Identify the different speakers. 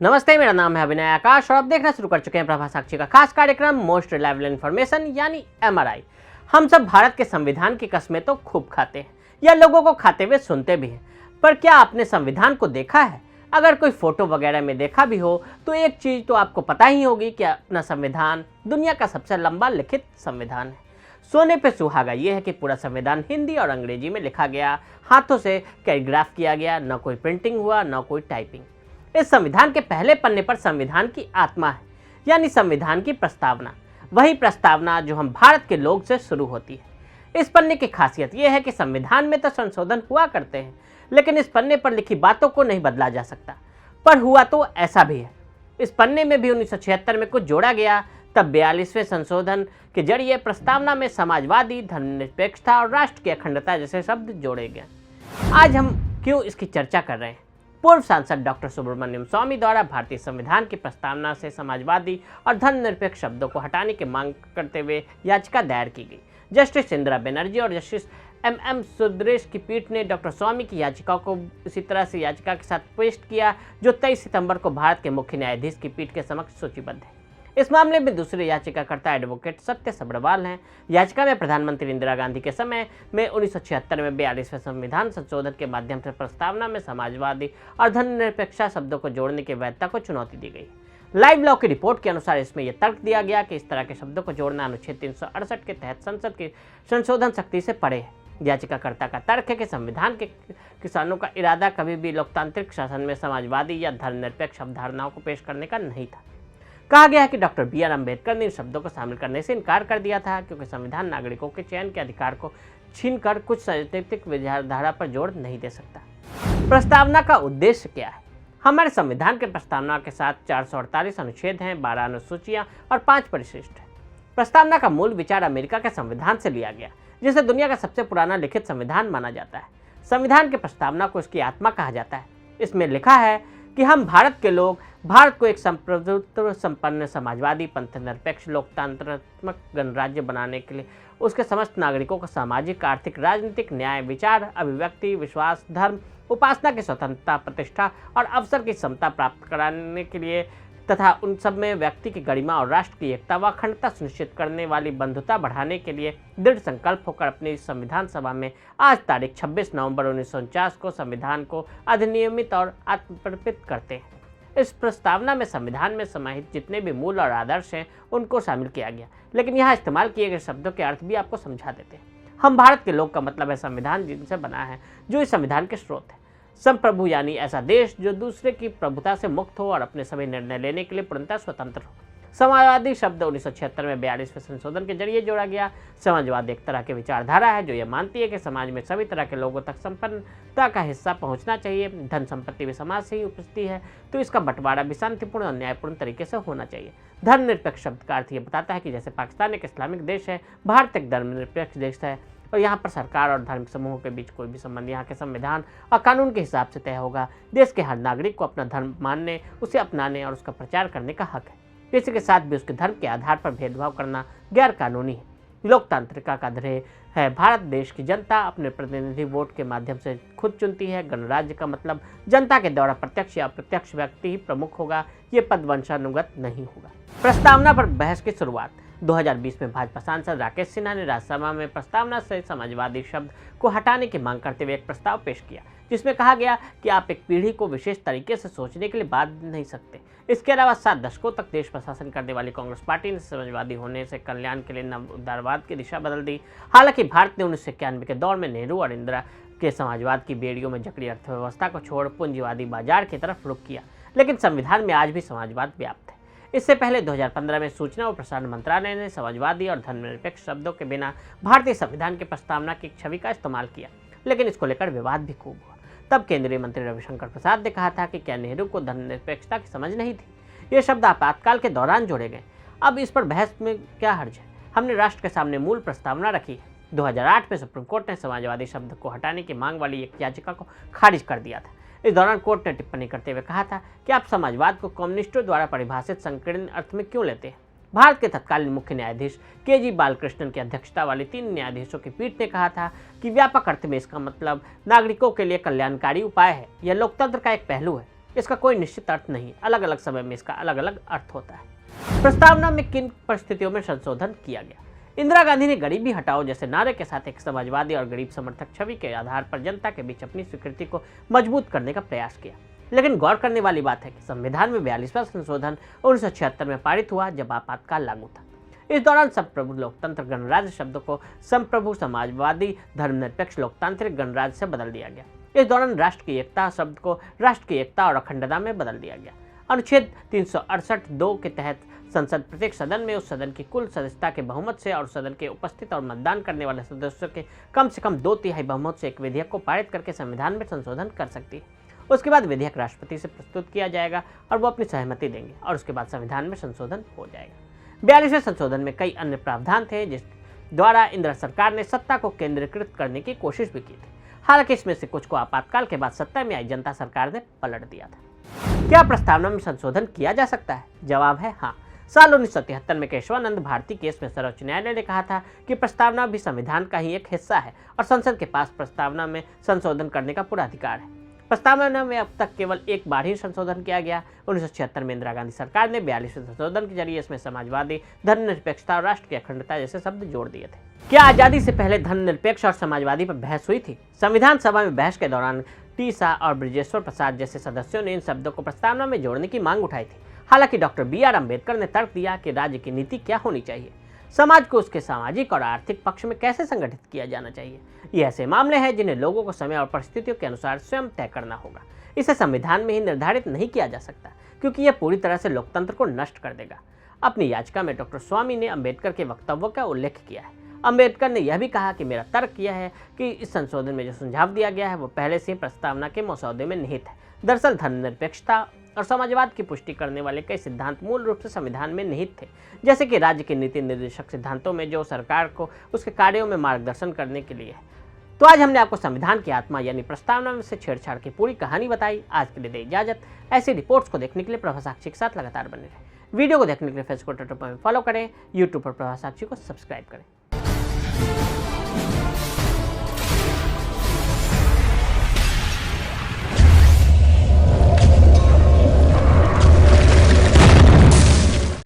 Speaker 1: नमस्ते, मेरा नाम है अभिनय आकाश और आप देखना शुरू कर चुके हैं प्रभा साक्षी का खास कार्यक्रम मोस्ट रिलायबल इन्फॉर्मेशन यानी एमआरआई। हम सब भारत के संविधान की कस्में तो खूब खाते हैं या लोगों को खाते हुए सुनते भी हैं, पर क्या आपने संविधान को देखा है? अगर कोई फोटो वगैरह में देखा भी हो तो एक चीज तो आपको पता ही होगी कि अपना संविधान दुनिया का सबसे लंबा लिखित संविधान है। सोने पे सुहागा ये है कि पूरा संविधान हिंदी और अंग्रेजी में लिखा गया, हाथों से कैलीग्राफ किया गया, न कोई प्रिंटिंग हुआ न कोई टाइपिंग। इस संविधान के पहले पन्ने पर संविधान की आत्मा है, यानी संविधान की प्रस्तावना, वही प्रस्तावना जो हम भारत के लोग से शुरू होती है। इस पन्ने की खासियत यह है कि संविधान में तो संशोधन हुआ करते हैं, लेकिन इस पन्ने पर लिखी बातों को नहीं बदला जा सकता। पर हुआ तो ऐसा भी है। इस पन्ने में भी 1976 में कुछ जोड़ा गया, तब 42वें संशोधन के जरिए प्रस्तावना में समाजवादी, धर्मनिरपेक्षता और राष्ट्र की अखंडता जैसे शब्द जोड़े गए। आज हम क्यों इसकी चर्चा कर रहे हैं? पूर्व सांसद डॉक्टर सुब्रमण्यम स्वामी द्वारा भारतीय संविधान की प्रस्तावना से समाजवादी और धर्मनिरपेक्ष शब्दों को हटाने की मांग करते हुए याचिका दायर की गई। जस्टिस इंदिरा बनर्जी और जस्टिस एम सुंदरेश की पीठ ने डॉक्टर स्वामी की याचिका को इसी तरह से याचिका के साथ पेश किया, जो 23 सितंबर को भारत के मुख्य न्यायाधीश की पीठ के समक्ष सूचीबद्ध है। इस मामले में दूसरे याचिकाकर्ता एडवोकेट सत्य सब्रवाल हैं। याचिका में प्रधानमंत्री इंदिरा गांधी के समय में 1976 में 42वें संविधान संशोधन के माध्यम से प्रस्तावना में समाजवादी और धर्मनिरपेक्षता शब्दों को जोड़ने की वैधता को चुनौती दी गई। लाइव लॉ की रिपोर्ट के अनुसार इसमें यह तर्क दिया गया कि इस तरह के शब्दों को जोड़ना अनुच्छेद 368 के तहत संसद की संशोधन शक्ति से परे है। याचिकाकर्ता का तर्क है कि संविधान के किसानों का इरादा कभी भी लोकतांत्रिक शासन में समाजवादी या धर्मनिरपेक्ष अवधारणाओं को पेश करने का नहीं था। कहा गया है कि डॉक्टर बी आर अम्बेडकर ने इन शब्दों को शामिल करने से इनकार कर दिया था, क्योंकि संविधान नागरिकों के चयन के अधिकार को छीनकर कुछ राजनीतिक विचारधारा पर जोर नहीं दे सकता। प्रस्तावना का उद्देश्य क्या है? हमारे संविधान के प्रस्तावना के साथ 448 अनुच्छेद हैं, 12 अनुसूचियां और 5 परिशिष्ट हैं। प्रस्तावना का मूल विचार अमेरिका के संविधान से लिया गया, जिसे दुनिया का सबसे पुराना लिखित संविधान माना जाता है। संविधान की प्रस्तावना को इसकी आत्मा कहा जाता है। इसमें लिखा है कि हम भारत के लोग भारत को एक संप्रभुत्व संपन्न समाजवादी, पंथ निरपेक्ष, लोकतंत्रात्मक गणराज्य बनाने के लिए उसके समस्त नागरिकों को सामाजिक, आर्थिक, राजनीतिक, न्याय, विचार, अभिव्यक्ति, विश्वास, धर्म, उपासना की स्वतंत्रता, प्रतिष्ठा और अवसर की समता प्राप्त कराने के लिए तथा उन सब में व्यक्ति की गरिमा और राष्ट्र की एकता व अखंडता सुनिश्चित करने वाली बंधुता बढ़ाने के लिए दृढ़ संकल्प होकर अपनी संविधान सभा में आज तारीख 26 नवंबर 1949 को संविधान को अधिनियमित और आत्मप्रपित करते हैं। इस प्रस्तावना में संविधान में समाहित जितने भी मूल और आदर्श हैं उनको शामिल किया गया, लेकिन यहाँ इस्तेमाल किए गए शब्दों के अर्थ भी आपको समझा देते हैं। हम भारत के लोग का मतलब है संविधान जिनसे बना है, जो इस संविधान के स्रोत है। संप्रभु यानी ऐसा देश जो दूसरे की प्रभुता से मुक्त हो और अपने सभी निर्णय लेने के लिए पूर्णतः स्वतंत्र हो। समाजवादी शब्द 1976 में 42वें संशोधन के जरिए जोड़ा गया। समाजवाद एक तरह की विचारधारा है जो यह मानती है कि समाज में सभी तरह के लोगों तक संपन्नता का हिस्सा पहुंचना चाहिए। धन संपत्ति भी समाज से ही उपजती है, तो इसका बंटवारा भी शांतिपूर्ण और न्यायपूर्ण तरीके से होना चाहिए। धर्मनिरपेक्ष शब्द का अर्थ यह बताता है कि जैसे पाकिस्तान एक इस्लामिक देश है, भारत एक धर्मनिरपेक्ष देश है और यहाँ पर सरकार और धार्मिक समूहों के बीच कोई भी संबंध यहाँ के संविधान और कानून के हिसाब से तय होगा। देश के हर नागरिक को अपना धर्म मानने, उसे अपनाने और उसका प्रचार करने का हक है। किसी के साथ भी उसके धर्म के आधार पर भेदभाव करना गैर कानूनी है। लोकतांत्रिका का ध्येय है भारत देश की जनता अपने प्रतिनिधि वोट के माध्यम से खुद चुनती है। गणराज्य का मतलब जनता के द्वारा प्रत्यक्ष या अप्रत्यक्ष व्यक्ति ही प्रमुख होगा, ये पद वंशानुगत नहीं होगा। प्रस्तावना पर बहस की शुरुआत 2020 में भाजपा सांसद राकेश सिन्हा ने राज्यसभा में प्रस्तावना से समाजवादी शब्द को हटाने की मांग करते हुए एक प्रस्ताव पेश किया, जिसमें कहा गया कि आप एक पीढ़ी को विशेष तरीके से सोचने के लिए बाध्य नहीं सकते। इसके अलावा 7 दशकों तक देश प्रशासन करने वाली कांग्रेस पार्टी ने समाजवादी होने से कल्याण के लिए नव उदारवाद की दिशा बदल दी। हालांकि भारत ने 1991 के दौर में नेहरू और इंदिरा के समाजवाद की बेड़ियों में जकड़ी अर्थव्यवस्था को छोड़ पूंजीवादी बाजार की तरफ रुख किया, लेकिन संविधान में आज भी समाजवाद व्याप्त है। इससे पहले 2015 में सूचना और प्रसारण मंत्रालय ने समाजवादी और धर्मनिरपेक्ष शब्दों के बिना भारतीय संविधान की प्रस्तावना की छवि का इस्तेमाल किया, लेकिन इसको लेकर विवाद भी खूब हुआ। तब केंद्रीय मंत्री रविशंकर प्रसाद ने कहा था कि क्या नेहरू को धर्मनिरपेक्षता की समझ नहीं थी? ये शब्द आपातकाल के दौरान जोड़े गए। अब इस पर बहस में क्या हर्ज है? हमने राष्ट्र के सामने मूल प्रस्तावना रखी है। 2008 में सुप्रीम कोर्ट ने समाजवादी शब्द को हटाने की मांग वाली एक याचिका को खारिज कर दिया था। इस दौरान कोर्ट ने टिप्पणी करते हुए कहा था कि आप समाजवाद को कम्युनिस्टों द्वारा परिभाषित संकीर्ण अर्थ में क्यों लेते हैं? भारत के तत्कालीन मुख्य न्यायाधीश के.जी. बालकृष्णन की अध्यक्षता वाली 3 न्यायाधीशों की पीठ ने कहा था कि व्यापक अर्थ में इसका मतलब नागरिकों के लिए कल्याणकारी उपाय है। यह लोकतंत्र का एक पहलू है। इसका कोई निश्चित अर्थ नहीं, अलग अलग समय में इसका अलग अलग अर्थ होता है। प्रस्तावना में किन परिस्थितियों में संशोधन किया गया? इंदिरा गांधी ने गरीबी हटाओ जैसे नारे के साथ एक समाजवादी और गरीब समर्थक छवि के आधार पर जनता के बीच अपनी स्वीकृति को मजबूत करने का प्रयास किया। लेकिन गौर करने वाली बात है कि संविधान में 42वां संशोधन 1976 में पारित हुआ, जब आपातकाल लागू था। इस दौरान संप्रभु लोकतंत्र गणराज्य शब्द को संप्रभु समाजवादी धर्मनिरपेक्ष लोकतांत्रिक गणराज्य से बदल दिया गया। इस दौरान राष्ट्र की एकता शब्द को राष्ट्र की एकता और अखंडता में बदल दिया गया। अनुच्छेद 368(2) के तहत संसद प्रत्येक सदन में उस सदन की कुल सदस्यता के बहुमत से और सदन के उपस्थित और मतदान करने वाले सदस्यों के कम से कम 2/3 बहुमत से एक विधेयक को पारित करके संविधान में संशोधन कर सकती है। उसके बाद विधेयक राष्ट्रपति से प्रस्तुत किया जाएगा और वो अपनी सहमति देंगे और उसके बाद संविधान में संशोधन हो जाएगा। 42वें संशोधन में कई अन्य प्रावधान थे जिस द्वारा इंदिरा सरकार ने सत्ता को केंद्रीकृत करने की कोशिश भी की थी। हालांकि इसमें से कुछ को आपातकाल के बाद सत्ता में आई जनता सरकार ने पलट दिया था। क्या प्रस्तावना में संशोधन किया जा सकता है? जवाब है हाँ। साल 1973 में केशवानंद भारती केस में सर्वोच्च न्यायालय ने कहा था कि प्रस्तावना भी संविधान का ही एक हिस्सा है और संसद के पास प्रस्तावना में संशोधन करने का पूरा अधिकार है। प्रस्तावना में अब तक केवल एक बार ही संशोधन किया गया। 1976 में इंदिरा गांधी सरकार ने 42वें संशोधन के जरिए इसमें समाजवादी, धर्मनिरपेक्षता और राष्ट्र की अखंडता जैसे शब्द जोड़ दिए थे। क्या आजादी से पहले धर्मनिरपेक्ष और समाजवादी पर बहस हुई थी? संविधान सभा में बहस के दौरान टी शाह और ब्रजेश्वर प्रसाद जैसे सदस्यों ने इन शब्दों को प्रस्तावना में जोड़ने की मांग उठाई थी। हालांकि डॉक्टर BR अम्बेडकर ने तर्क दिया कि राज्य की नीति क्या होनी चाहिए, समाज को उसके सामाजिक और आर्थिक पक्ष में कैसे संगठित किया जाना चाहिए। ये ऐसे मामले हैं जिन्हें लोगों को समय और परिस्थितियों के अनुसार स्वयं तय करना होगा। इसे संविधान में ही निर्धारित नहीं किया जा सकता क्योंकि यह पूरी तरह से लोकतंत्र को नष्ट कर देगा। अपनी याचिका में डॉक्टर स्वामी ने अम्बेडकर के वक्तव्यों का उल्लेख किया है। अम्बेडकर ने यह भी कहा कि मेरा तर्क यह है कि इस संशोधन में जो सुझाव दिया गया है वो पहले से ही प्रस्तावना के मसौदे में निहित है। दरअसल धर्मनिरपेक्षता और समाजवाद की पुष्टि करने वाले कई सिद्धांत मूल रूप से संविधान में निहित थे, जैसे कि राज्य के नीति निर्देशक सिद्धांतों में जो सरकार को उसके कार्यों में मार्गदर्शन करने के लिए है। तो आज हमने आपको संविधान की आत्मा यानी प्रस्तावना में से छेड़छाड़ की पूरी कहानी बताई। आज के लिए दे इजाजत। ऐसी रिपोर्ट्स को देखने के लिए प्रभा साक्षी के साथ लगातार बने रहें। वीडियो को देखने के लिए फेसबुक, ट्विटर पर फॉलो करें, यूट्यूब पर प्रभा साक्षी को सब्सक्राइब करें।